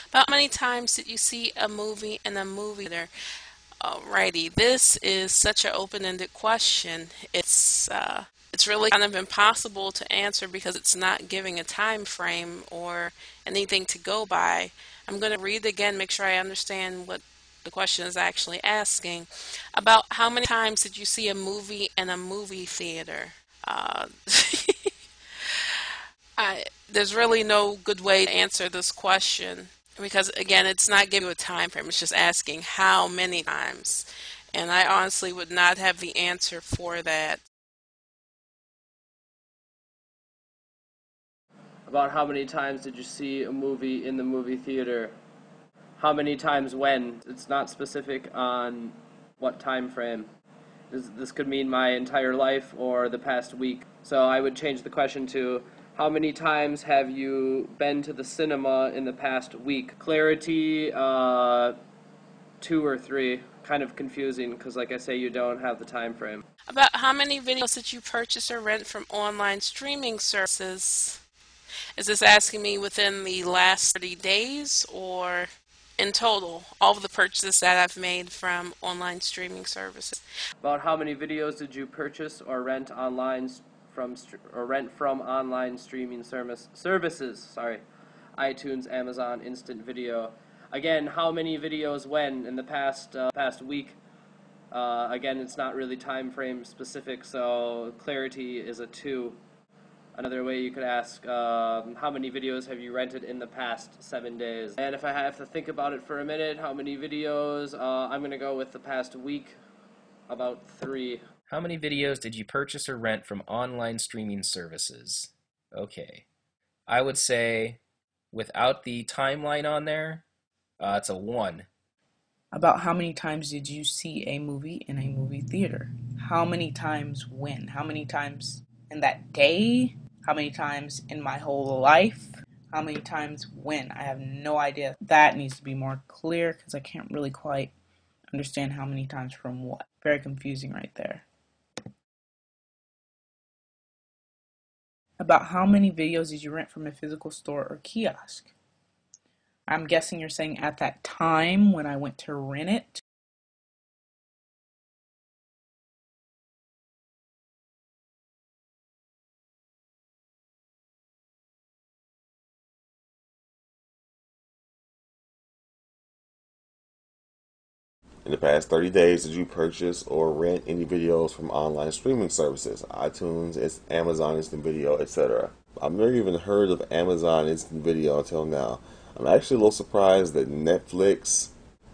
About how many times did you see a movie in a movie theater? Alrighty, this is such an open-ended question. It's really kind of impossible to answer because it's not giving a time frame or anything to go by. I'm going to read it again, make sure I understand what the question is actually asking. About how many times did you see a movie in a movie theater? Uh, there's really no good way to answer this question because again, it's not giving you a time frame. It's just asking how many times. And I honestly would not have the answer for that. About how many times did you see a movie in the movie theater? How many times when? It's not specific on what time frame. This could mean my entire life or the past week. So I would change the question to how many times have you been to the cinema in the past week? Clarity, two or three. Kind of confusing because, like I say, you don't have the time frame. About how many videos did you purchase or rent from online streaming services? Is this asking me within the last 30 days or in total, all of the purchases that I've made from online streaming services? About how many videos did you purchase or rent online from online streaming services? Sorry, iTunes, Amazon, Instant Video. Again, how many videos when in the past week? Again, it's not really time frame specific, so clarity is a two. Another way you could ask, how many videos have you rented in the past 7 days? And if I have to think about it for a minute, how many videos? I'm gonna go with the past week, about three. How many videos did you purchase or rent from online streaming services? Okay. I would say without the timeline on there, it's a 1. About how many times did you see a movie in a movie theater? How many times when? How many times in that day? How many times in my whole life? How many times when? I have no idea. That needs to be more clear because I can't really quite understand how many times from what. Very confusing right there. About how many videos did you rent from a physical store or kiosk? I'm guessing you're saying at that time when I went to rent it. In the past 30 days, did you purchase or rent any videos from online streaming services, iTunes, Amazon Instant Video, etc.? I've never even heard of Amazon Instant Video until now. I'm actually a little surprised that Netflix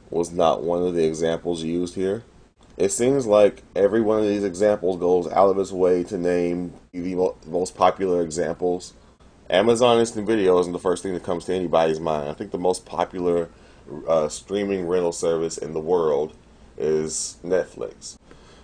was not one of the examples used here. It seems like every one of these examples goes out of its way to name the most popular examples. Amazon Instant Video isn't the first thing that comes to anybody's mind. I think the most popular streaming rental service in the world is Netflix.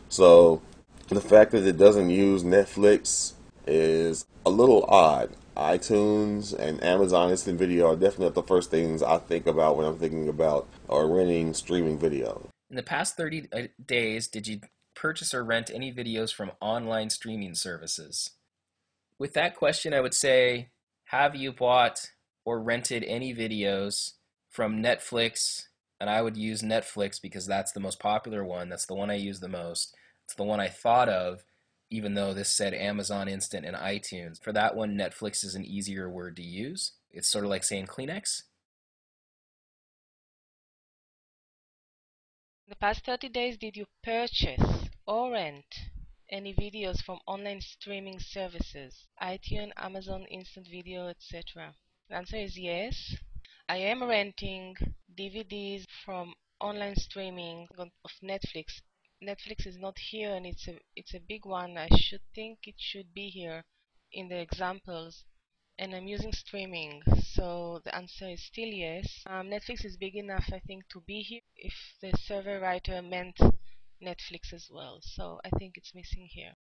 So the fact that it doesn't use Netflix is a little odd. iTunes and Amazon Instant Video are definitely not the first things I think about when I'm thinking about or renting streaming video. In the past 30 days, did you purchase or rent any videos from online streaming services? With that question, I would say, have you bought or rented any videos from Netflix? And I would use Netflix because that's the most popular one. That's the one I use the most. It's the one I thought of, even though this said Amazon Instant and iTunes. For that one, Netflix is an easier word to use. It's sort of like saying Kleenex. The past 30 days, did you purchase or rent any videos from online streaming services, iTunes, Amazon Instant Video, etc.? The answer is yes. I am renting DVDs from online streaming of Netflix. Netflix is not here, and it's a big one. I should think it should be here in the examples, and I'm using streaming, so the answer is still yes. Netflix is big enough, I think, to be here if the survey writer meant Netflix as well, so I think it's missing here.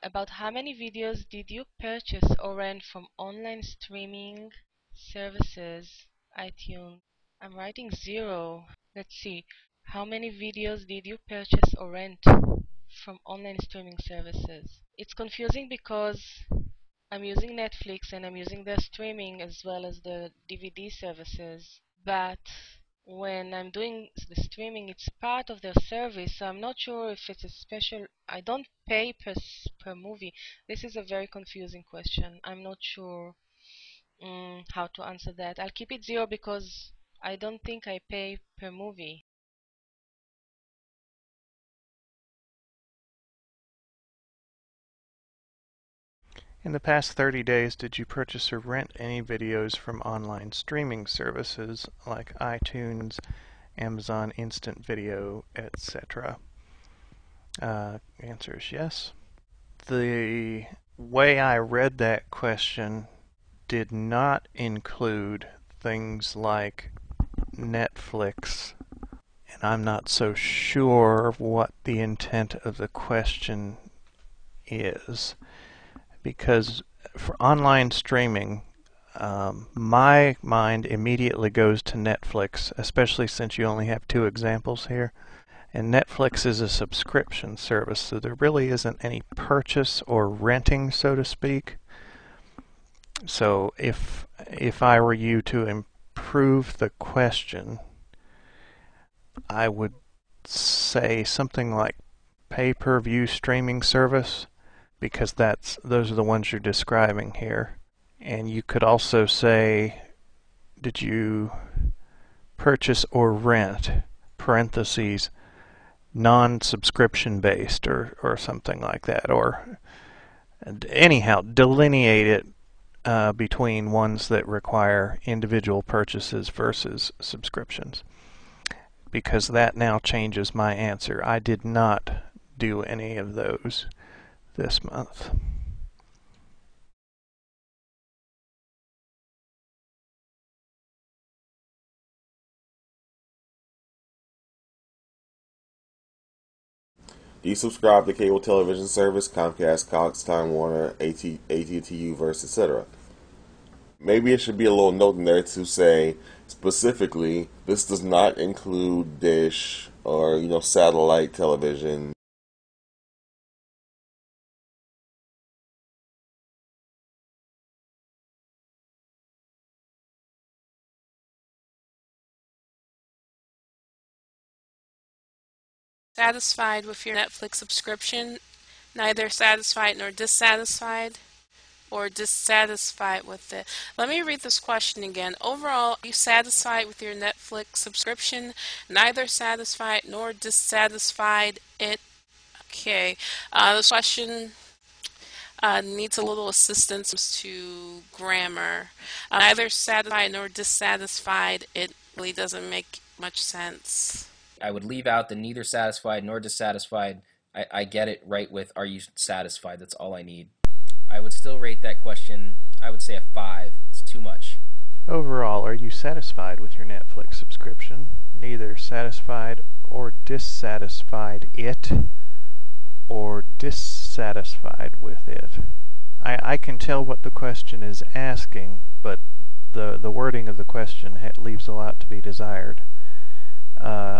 About how many videos did you purchase or rent from online streaming services, iTunes? I'm writing 0. Let's see. How many videos did you purchase or rent from online streaming services? It's confusing because I'm using Netflix and I'm using the streaming as well as the DVD services, but when I'm doing the streaming, it's part of their service, so I'm not sure if it's a special. I don't pay per movie. This is a very confusing question. I'm not sure how to answer that. I'll keep it zero because I don't think I pay per movie. In the past 30 days, did you purchase or rent any videos from online streaming services like iTunes, Amazon Instant Video, etc.? Answer is yes. The way I read that question did not include things like Netflix, and I'm not so sure what the intent of the question is, because for online streaming, my mind immediately goes to Netflix, especially since you only have 2 examples here. And Netflix is a subscription service, so there really isn't any purchase or renting, so to speak. So if I were you to improve the question, I would say something like pay-per-view streaming service, because those are the ones you're describing here. And you could also say, did you purchase or rent, parentheses, non-subscription based, or something like that. Or anyhow, delineate it between ones that require individual purchases versus subscriptions, because that now changes my answer. I did not do any of those this month. Do you subscribe to cable television service, Comcast, Cox, Time Warner, AT&T, U-verse, etc.? Maybe it should be a little note in there to say specifically, this does not include dish or satellite television. Satisfied with your Netflix subscription, neither satisfied nor dissatisfied, or dissatisfied with it. Let me read this question again. Overall, are you satisfied with your Netflix subscription, neither satisfied nor dissatisfied it? Okay, this question needs a little assistance to grammar. Neither satisfied nor dissatisfied, it really doesn't make much sense. I would leave out the neither satisfied nor dissatisfied. I get it right with are you satisfied? That's all I need. I would still rate that question, I would say a 5. It's too much. Overall, are you satisfied with your Netflix subscription? Neither satisfied or dissatisfied it, or dissatisfied with it? I can tell what the question is asking, but the wording of the question leaves a lot to be desired.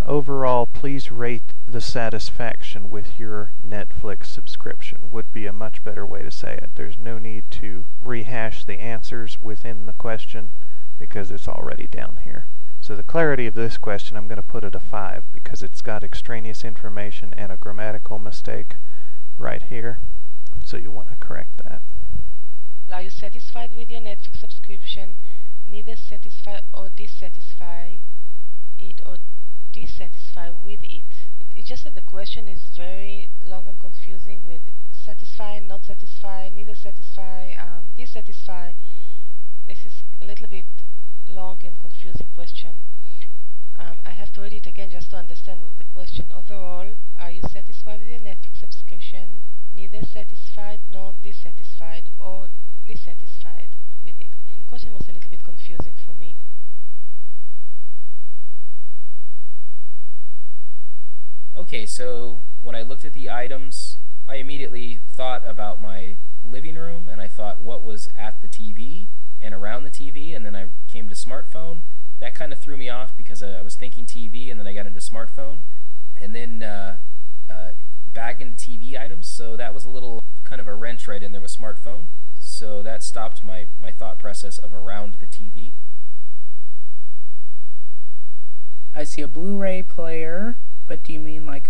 Overall, please rate the satisfaction with your Netflix subscription would be a much better way to say it. There's no need to rehash the answers within the question because it's already down here. So the clarity of this question, I'm going to put it a 5 because it's got extraneous information and a grammatical mistake right here. So you want to correct that. Are you satisfied with your Netflix subscription? Neither satisfied or dissatisfied it or dissatisfied with it. It's just that the question is very long and confusing with satisfied, not satisfied, neither satisfied, dissatisfied. This is a little bit long and confusing question. I have to read it again just to understand the question. Overall, are you satisfied with your Netflix subscription? Neither satisfied nor dissatisfied or dissatisfied with it. The question was a little bit confusing for me. Okay, so when I looked at the items, I immediately thought about my living room, and I thought what was at the TV and around the TV, and then I came to smartphone. That kind of threw me off because I was thinking TV, and then I got into smartphone, and then back into TV items, so that was a little kind of a wrench right in there with smartphone. So that stopped my thought process of around the TV. I see a Blu-ray player, but do you mean like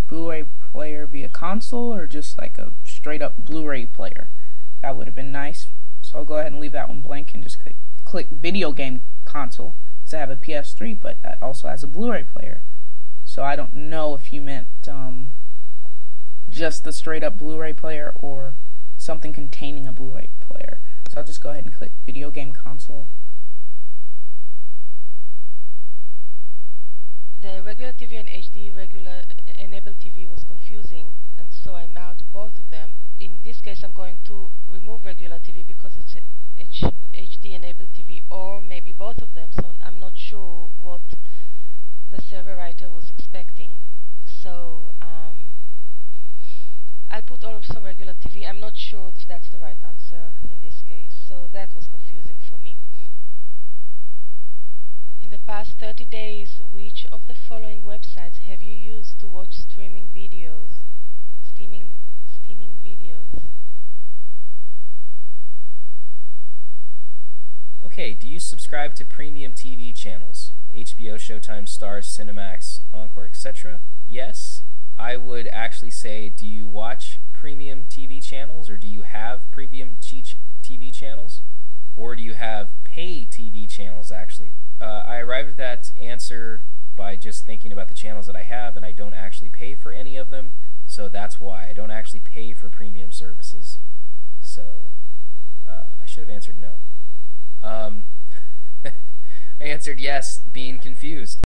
Blu-ray player via console or just like a straight up Blu-ray player? That would have been nice. So I'll go ahead and leave that one blank and just click video game console, because I have a PS3, but that also has a Blu-ray player. So I don't know if you meant just the straight up Blu-ray player or something containing a Blu-ray player. So I'll just go ahead and click video game console. The regular TV and HD regular enabled TV was confusing, and so I marked both of them. In this case, I'm going to remove regular TV because it's a HD enabled TV, or maybe both of them, so I'm not sure what the server writer was expecting. So I'll put also regular TV. I'm not sure if that's the right answer in this case, so that was confusing for me. In the past 30 days, which of the following websites have you used to watch streaming videos? Steaming videos. Okay, do you subscribe to premium TV channels? HBO, Showtime, Starz, Cinemax, Encore, etc.? Yes. I would actually say, do you watch premium TV channels, or do you have premium TV channels? Or do you have pay TV channels, actually? I arrived at that answer by just thinking about the channels that I have, and I don't actually pay for any of them, so that's why. I don't actually pay for premium services. So, I should have answered no. I answered yes, being confused.